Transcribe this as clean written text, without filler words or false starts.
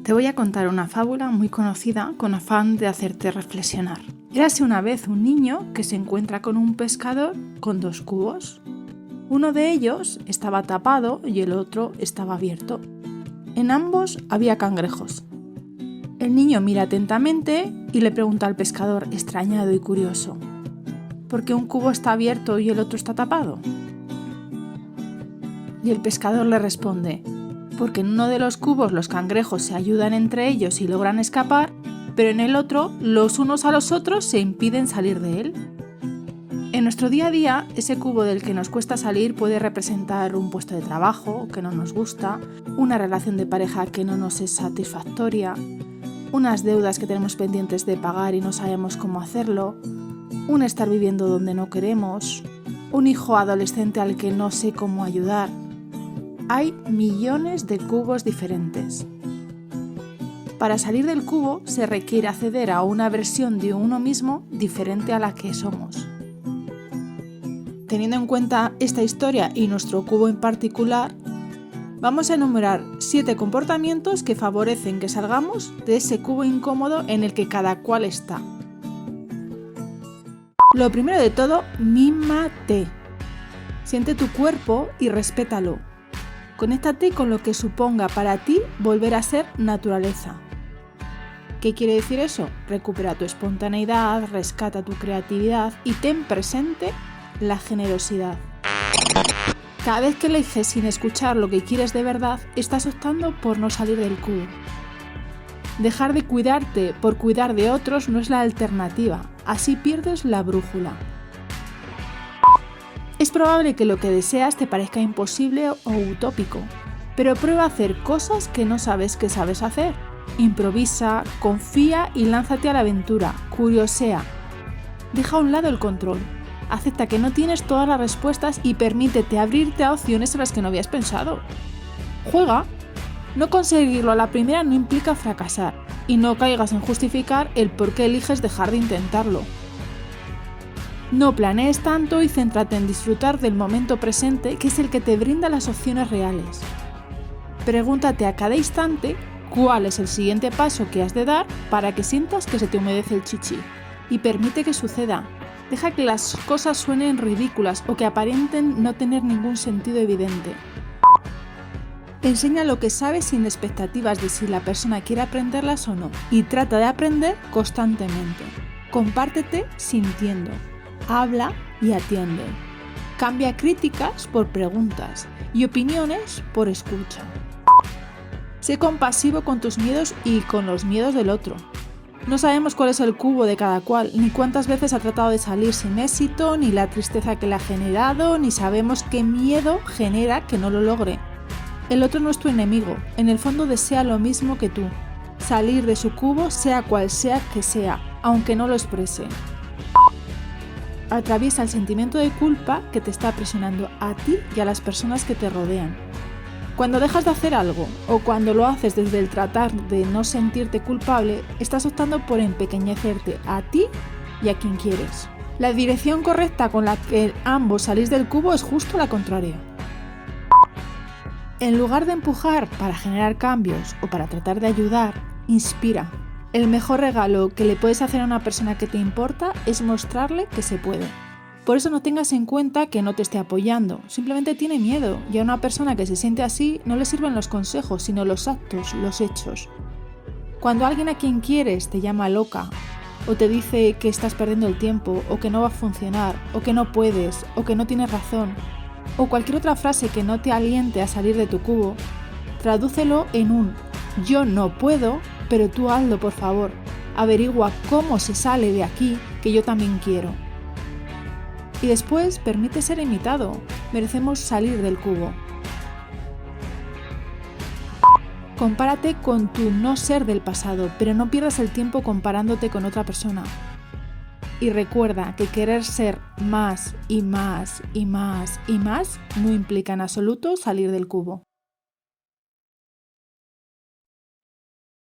Te voy a contar una fábula muy conocida con afán de hacerte reflexionar. Érase una vez un niño que se encuentra con un pescador con dos cubos. Uno de ellos estaba tapado y el otro estaba abierto. En ambos había cangrejos. El niño mira atentamente y le pregunta al pescador, extrañado y curioso: ¿por qué un cubo está abierto y el otro está tapado? Y el pescador le responde: porque en uno de los cubos los cangrejos se ayudan entre ellos y logran escapar, pero en el otro los unos a los otros se impiden salir de él. En nuestro día a día, ese cubo del que nos cuesta salir puede representar un puesto de trabajo que no nos gusta, una relación de pareja que no nos es satisfactoria, unas deudas que tenemos pendientes de pagar y no sabemos cómo hacerlo, un estar viviendo donde no queremos, un hijo adolescente al que no sé cómo ayudar. Hay millones de cubos diferentes. Para salir del cubo se requiere acceder a una versión de uno mismo diferente a la que somos. Teniendo en cuenta esta historia y nuestro cubo en particular, vamos a enumerar 7 comportamientos que favorecen que salgamos de ese cubo incómodo en el que cada cual está. Lo primero de todo, mímate. Siente tu cuerpo y respétalo. Conéctate con lo que suponga para ti volver a ser naturaleza. ¿Qué quiere decir eso? Recupera tu espontaneidad, rescata tu creatividad y ten presente la generosidad. Cada vez que eliges sin escuchar lo que quieres de verdad, estás optando por no salir del cubo. Dejar de cuidarte por cuidar de otros no es la alternativa, así pierdes la brújula. Es probable que lo que deseas te parezca imposible o utópico, pero prueba a hacer cosas que no sabes que sabes hacer. Improvisa, confía y lánzate a la aventura, curiosea. Deja a un lado el control. Acepta que no tienes todas las respuestas y permítete abrirte a opciones en las que no habías pensado. Juega. No conseguirlo a la primera no implica fracasar, y no caigas en justificar el por qué eliges dejar de intentarlo. No planees tanto y céntrate en disfrutar del momento presente, que es el que te brinda las opciones reales. Pregúntate a cada instante cuál es el siguiente paso que has de dar para que sientas que se te humedece el chichi, y permite que suceda. Deja que las cosas suenen ridículas o que aparenten no tener ningún sentido evidente. Enseña lo que sabes sin expectativas de si la persona quiere aprenderlas o no, y trata de aprender constantemente. Compártete sintiendo. Habla y atiende. Cambia críticas por preguntas y opiniones por escucha. Sé compasivo con tus miedos y con los miedos del otro. No sabemos cuál es el cubo de cada cual, ni cuántas veces ha tratado de salir sin éxito, ni la tristeza que le ha generado, ni sabemos qué miedo genera que no lo logre. El otro no es tu enemigo, en el fondo desea lo mismo que tú. Salir de su cubo sea cual sea que sea, aunque no lo exprese. Atraviesa el sentimiento de culpa que te está presionando a ti y a las personas que te rodean. Cuando dejas de hacer algo o cuando lo haces desde el tratar de no sentirte culpable, estás optando por empequeñecerte a ti y a quien quieres. La dirección correcta con la que ambos salís del cubo es justo la contraria. En lugar de empujar para generar cambios o para tratar de ayudar, inspira. El mejor regalo que le puedes hacer a una persona que te importa es mostrarle que se puede. Por eso no tengas en cuenta que no te esté apoyando, simplemente tiene miedo, y a una persona que se siente así no le sirven los consejos, sino los actos, los hechos. Cuando alguien a quien quieres te llama loca, o te dice que estás perdiendo el tiempo, o que no va a funcionar, o que no puedes, o que no tienes razón, o cualquier otra frase que no te aliente a salir de tu cubo, tradúcelo en un «yo no puedo, pero tú hazlo por favor, averigua cómo se sale de aquí, que yo también quiero». Y después permite ser imitado, merecemos salir del cubo. Compárate con tu no ser del pasado, pero no pierdas el tiempo comparándote con otra persona. Y recuerda que querer ser más y más y más y más no implica en absoluto salir del cubo.